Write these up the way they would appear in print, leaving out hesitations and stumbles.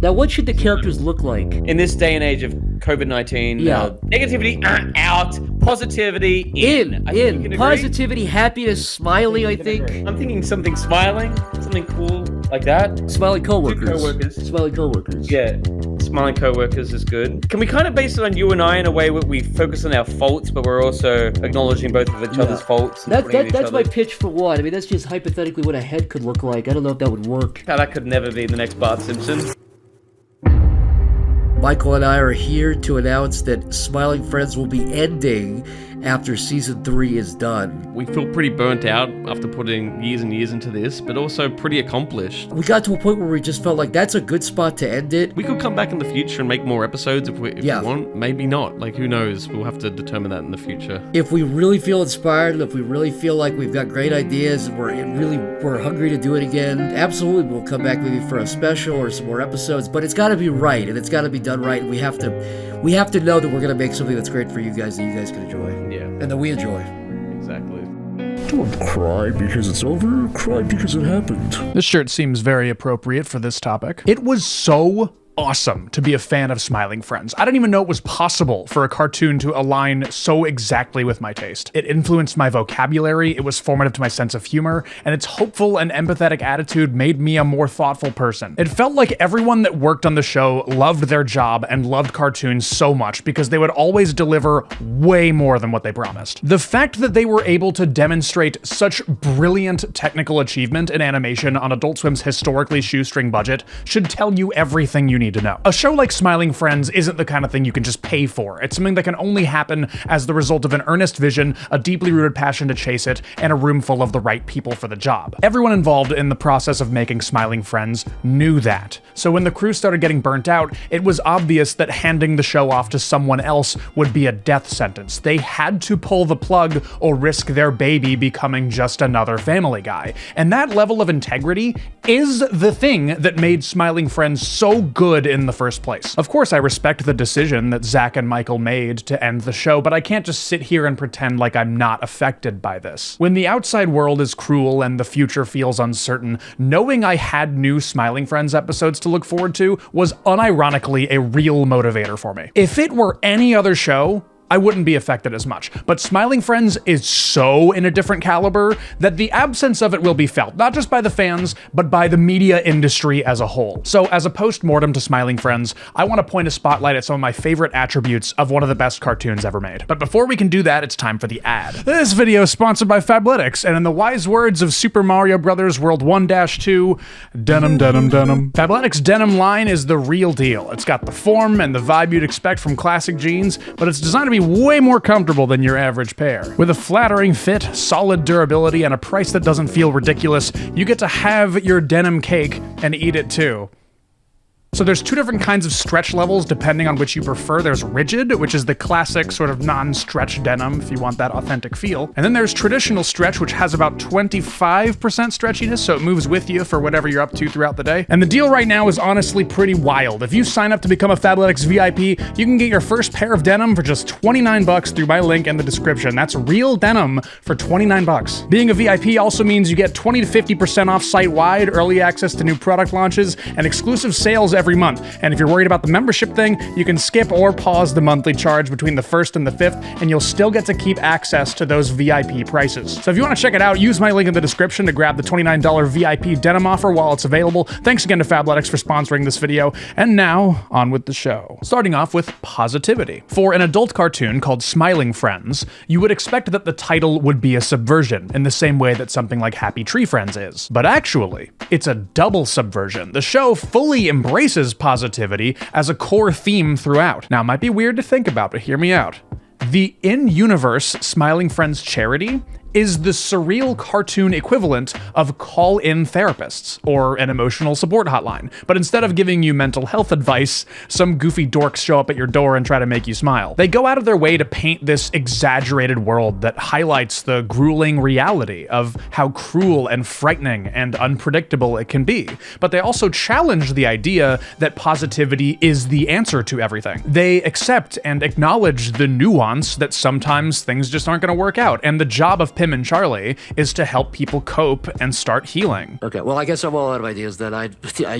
Now, what should the characters look like? In this day and age of COVID-19, negativity out, positivity in. Positivity, happiness, smiling, I think. I'm thinking something smiling, something cool like that. Smiling coworkers. Smiling coworkers. Yeah, smiling coworkers is good. Can we kind of base it on you and I in a way where we focus on our faults, but we're also acknowledging both of each other's faults? That's my pitch for one. I mean, that's just hypothetically what a head could look like. I don't know if that would work. That could never be the next Bart Simpson. Michael and I are here to announce that Smiling Friends will be ending after season 3 is done. We feel pretty burnt out after putting years and years into this, but also pretty accomplished. We got to a point where we just felt like that's a good spot to end it. We could come back in the future and make more episodes if we want. Maybe not. Like, who knows? We'll have to determine that in the future. If we really feel inspired, and if we really feel like we've got great ideas and we're hungry to do it again, absolutely we'll come back maybe for a special or some more episodes, but it's got to be right, and it's got to be done right, and we have to know that we're going to make something that's great for you guys that you guys can enjoy. Yeah. And that we enjoy. Exactly. Don't cry because it's over, cry because it happened. This shirt seems very appropriate for this topic. It was so awesome to be a fan of Smiling Friends. I didn't even know it was possible for a cartoon to align so exactly with my taste. It influenced my vocabulary, it was formative to my sense of humor, and its hopeful and empathetic attitude made me a more thoughtful person. It felt like everyone that worked on the show loved their job and loved cartoons so much because they would always deliver way more than what they promised. The fact that they were able to demonstrate such brilliant technical achievement in animation on Adult Swim's historically shoestring budget should tell you everything you need to know. A show like Smiling Friends isn't the kind of thing you can just pay for. It's something that can only happen as the result of an earnest vision, a deeply rooted passion to chase it, and a room full of the right people for the job. Everyone involved in the process of making Smiling Friends knew that. So when the crew started getting burnt out, it was obvious that handing the show off to someone else would be a death sentence. They had to pull the plug or risk their baby becoming just another Family Guy. And that level of integrity is the thing that made Smiling Friends so good in the first place. Of course, I respect the decision that Zach and Michael made to end the show, but I can't just sit here and pretend like I'm not affected by this. When the outside world is cruel and the future feels uncertain, knowing I had new Smiling Friends episodes to look forward to was unironically a real motivator for me. If it were any other show, I wouldn't be affected as much. But Smiling Friends is so in a different caliber that the absence of it will be felt, not just by the fans, but by the media industry as a whole. So as a post-mortem to Smiling Friends, I want to point a spotlight at some of my favorite attributes of one of the best cartoons ever made. But before we can do that, it's time for the ad. This video is sponsored by Fabletics, and in the wise words of Super Mario Bros. World 1-2, denim, denim, denim. Fabletics' denim line is the real deal. It's got the form and the vibe you'd expect from classic jeans, but it's designed to be way more comfortable than your average pair. With a flattering fit, solid durability, and a price that doesn't feel ridiculous, you get to have your denim cake and eat it too. So there's two different kinds of stretch levels depending on which you prefer. There's rigid, which is the classic sort of non-stretch denim if you want that authentic feel. And then there's traditional stretch, which has about 25% stretchiness, so it moves with you for whatever you're up to throughout the day. And the deal right now is honestly pretty wild. If you sign up to become a Fabletics VIP, you can get your first pair of denim for just $29 through my link in the description. That's real denim for $29. Being a VIP also means you get 20 to 50% off site-wide, early access to new product launches, and exclusive sales every month. And if you're worried about the membership thing, you can skip or pause the monthly charge between the 1st and the 5th, and you'll still get to keep access to those VIP prices. So if you want to check it out, use my link in the description to grab the $29 VIP denim offer while it's available. Thanks again to Fabletics for sponsoring this video. And now, on with the show. Starting off with positivity. For an adult cartoon called Smiling Friends, you would expect that the title would be a subversion, in the same way that something like Happy Tree Friends is. But actually, it's a double subversion. The show fully embraces positivity as a core theme throughout. Now, it might be weird to think about, but hear me out. The in-universe Smiling Friends charity is the surreal cartoon equivalent of call-in therapists, or an emotional support hotline. But instead of giving you mental health advice, some goofy dorks show up at your door and try to make you smile. They go out of their way to paint this exaggerated world that highlights the grueling reality of how cruel and frightening and unpredictable it can be. But they also challenge the idea that positivity is the answer to everything. They accept and acknowledge the nuance that sometimes things just aren't going to work out, and the job of Pim and Charlie is to help people cope and start healing. Okay, well, I guess I'm all out of ideas then.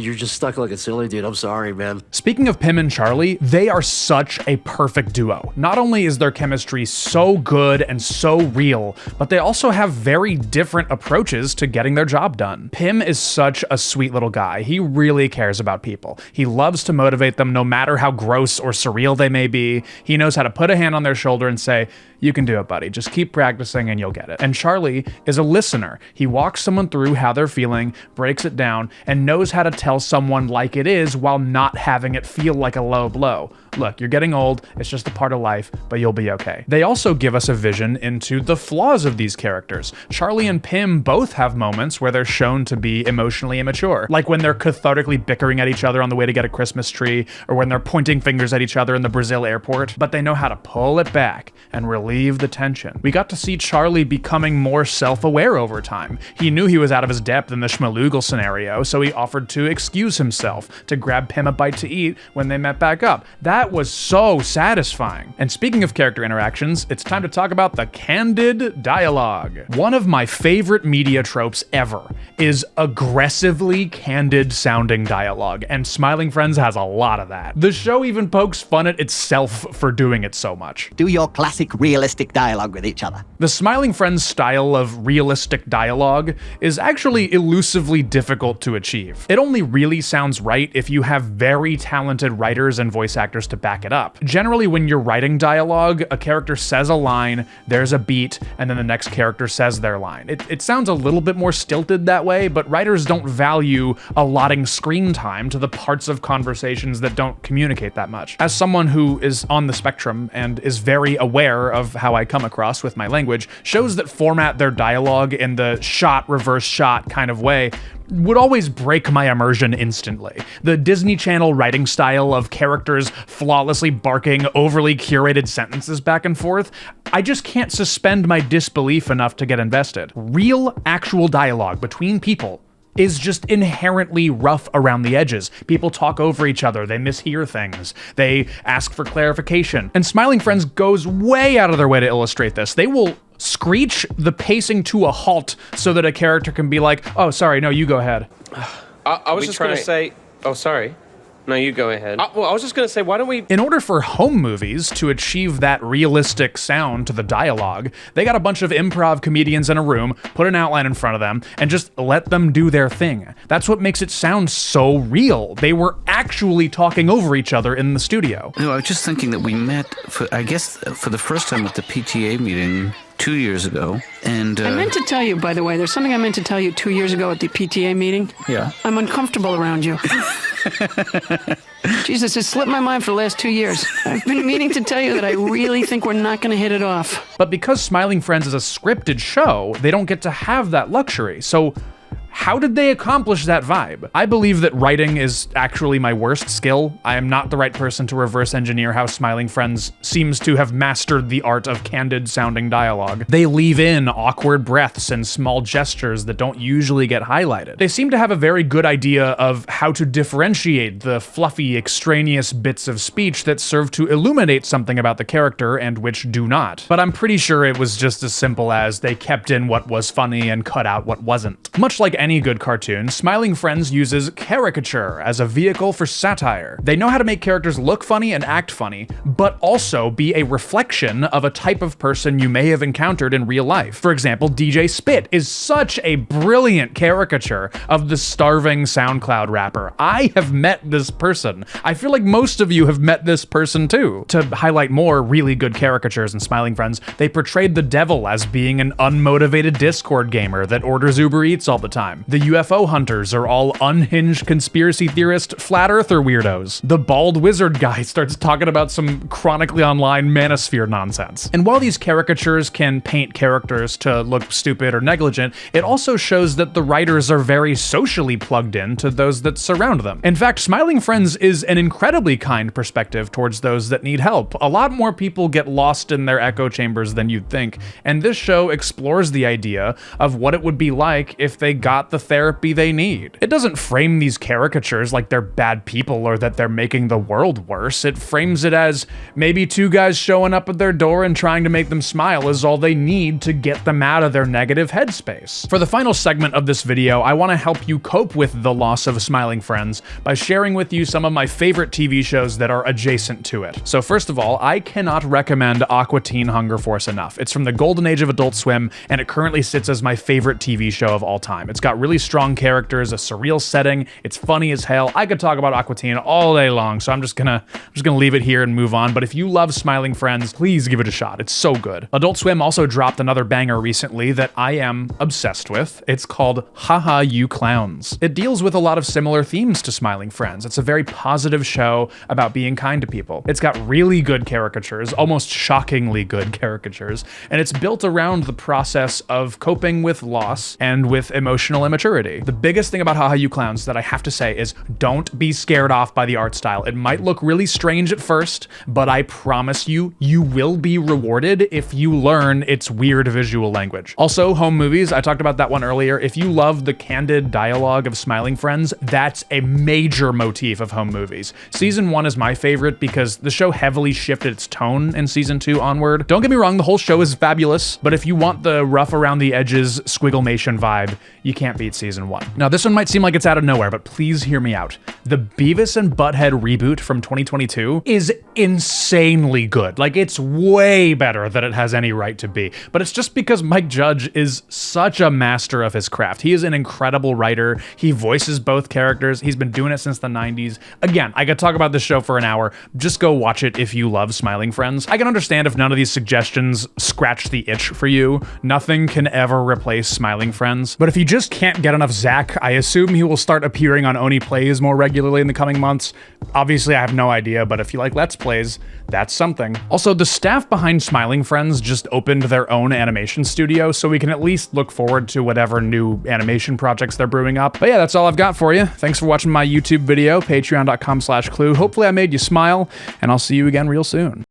You're just stuck like a silly dude. I'm sorry, man. Speaking of Pim and Charlie, they are such a perfect duo. Not only is their chemistry so good and so real, but they also have very different approaches to getting their job done. Pim is such a sweet little guy. He really cares about people. He loves to motivate them no matter how gross or surreal they may be. He knows how to put a hand on their shoulder and say, "You can do it, buddy. Just keep practicing and you'll get it." And Charlie is a listener. He walks someone through how they're feeling, breaks it down, and knows how to tell someone like it is while not having it feel like a low blow. Look, you're getting old, it's just a part of life, but you'll be okay. They also give us a vision into the flaws of these characters. Charlie and Pim both have moments where they're shown to be emotionally immature, like when they're cathartically bickering at each other on the way to get a Christmas tree, or when they're pointing fingers at each other in the Brazil airport, but they know how to pull it back and relieve the tension. We got to see Charlie becoming more self-aware over time. He knew he was out of his depth in the Schmaloogle scenario, so he offered to excuse himself to grab Pim a bite to eat when they met back up. That was so satisfying. And speaking of character interactions, it's time to talk about the candid dialogue. One of my favorite media tropes ever is aggressively candid sounding dialogue, and Smiling Friends has a lot of that. The show even pokes fun at itself for doing it so much. Do your classic realistic dialogue with each other. The Smiling Friends style of realistic dialogue is actually elusively difficult to achieve. It only really sounds right if you have very talented writers and voice actors to back it up. Generally, when you're writing dialogue, a character says a line, there's a beat, and then the next character says their line. It sounds a little bit more stilted that way, but writers don't value allotting screen time to the parts of conversations that don't communicate that much. As someone who is on the spectrum and is very aware of how I come across with my language, shows that format their dialogue in the shot, reverse shot kind of way would always break my immersion instantly. The Disney Channel writing style of characters flawlessly barking overly curated sentences back and forth, I just can't suspend my disbelief enough to get invested. Real, actual dialogue between people is just inherently rough around the edges. People talk over each other, they mishear things, they ask for clarification. And Smiling Friends goes way out of their way to illustrate this. They will screech the pacing to a halt so that a character can be like, "Oh, sorry, no, you go ahead." I was just going to say, oh, sorry. No, you go ahead. Well, I was just going to say, why don't we... In order for home movies to achieve that realistic sound to the dialogue, they got a bunch of improv comedians in a room, put an outline in front of them, and just let them do their thing. That's what makes it sound so real. They were actually talking over each other in the studio. No, I was just thinking that we met, for the first time at the PTA meeting 2 years ago, and I meant to tell you, by the way, there's something I meant to tell you 2 years ago at the PTA meeting. Yeah. I'm uncomfortable around you. Jesus, it slipped my mind for the last 2 years. I've been meaning to tell you that I really think we're not going to hit it off. But because Smiling Friends is a scripted show, they don't get to have that luxury. So how did they accomplish that vibe? I believe that writing is actually my worst skill. I am not the right person to reverse engineer how Smiling Friends seems to have mastered the art of candid sounding dialogue. They leave in awkward breaths and small gestures that don't usually get highlighted. They seem to have a very good idea of how to differentiate the fluffy, extraneous bits of speech that serve to illuminate something about the character and which do not. But I'm pretty sure it was just as simple as they kept in what was funny and cut out what wasn't. Much like any good cartoon, Smiling Friends uses caricature as a vehicle for satire. They know how to make characters look funny and act funny, but also be a reflection of a type of person you may have encountered in real life. For example, DJ Spit is such a brilliant caricature of the starving SoundCloud rapper. I have met this person. I feel like most of you have met this person too. To highlight more really good caricatures in Smiling Friends, they portrayed the devil as being an unmotivated Discord gamer that orders Uber Eats all the time. The UFO hunters are all unhinged conspiracy theorist flat earther weirdos. The bald wizard guy starts talking about some chronically online manosphere nonsense. And while these caricatures can paint characters to look stupid or negligent, it also shows that the writers are very socially plugged in to those that surround them. In fact, Smiling Friends is an incredibly kind perspective towards those that need help. A lot more people get lost in their echo chambers than you'd think, and this show explores the idea of what it would be like if they got got the therapy they need. It doesn't frame these caricatures like they're bad people or that they're making the world worse. It frames it as maybe two guys showing up at their door and trying to make them smile is all they need to get them out of their negative headspace. For the final segment of this video, I want to help you cope with the loss of smiling friends by sharing with you some of my favorite TV shows that are adjacent to it. So first of all, I cannot recommend Aqua Teen Hunger Force enough. It's from the golden age of Adult Swim, and it currently sits as my favorite TV show of all time. It's got really strong characters, a surreal setting, it's funny as hell. I could talk about Aqua Teen all day long, so I'm just gonna leave it here and move on. But if you love Smiling Friends, please give it a shot. It's so good. Adult Swim also dropped another banger recently that I am obsessed with. It's called Haha You Clowns. It deals with a lot of similar themes to Smiling Friends. It's a very positive show about being kind to people. It's got really good caricatures, almost shockingly good caricatures, and it's built around the process of coping with loss and with emotional immaturity. The biggest thing about Haha You Clowns that I have to say is don't be scared off by the art style. It might look really strange at first, but I promise you, you will be rewarded if you learn its weird visual language. Also, home movies, I talked about that one earlier. If you love the candid dialogue of Smiling Friends, that's a major motif of home movies. Season 1 is my favorite because the show heavily shifted its tone in season 2 onward. Don't get me wrong, the whole show is fabulous, but if you want the rough around the edges Squigglemation vibe, you can't beat season 1. Now, this one might seem like it's out of nowhere, but please hear me out. The Beavis and Butthead reboot from 2022 is insanely good. Like, it's way better than it has any right to be. But it's just because Mike Judge is such a master of his craft. He is an incredible writer. He voices both characters. He's been doing it since the 90s. Again, I could talk about this show for an hour. Just go watch it if you love Smiling Friends. I can understand if none of these suggestions scratch the itch for you. Nothing can ever replace Smiling Friends. But if you just can't get enough Zach, I assume he will start appearing on Oni Plays more regularly in the coming months. Obviously, I have no idea, but if you like Let's Plays, that's something. Also, the staff behind Smiling Friends just opened their own animation studio, so we can at least look forward to whatever new animation projects they're brewing up. But yeah, that's all I've got for you. Thanks for watching my YouTube video, patreon.com/clue. Hopefully I made you smile, and I'll see you again real soon.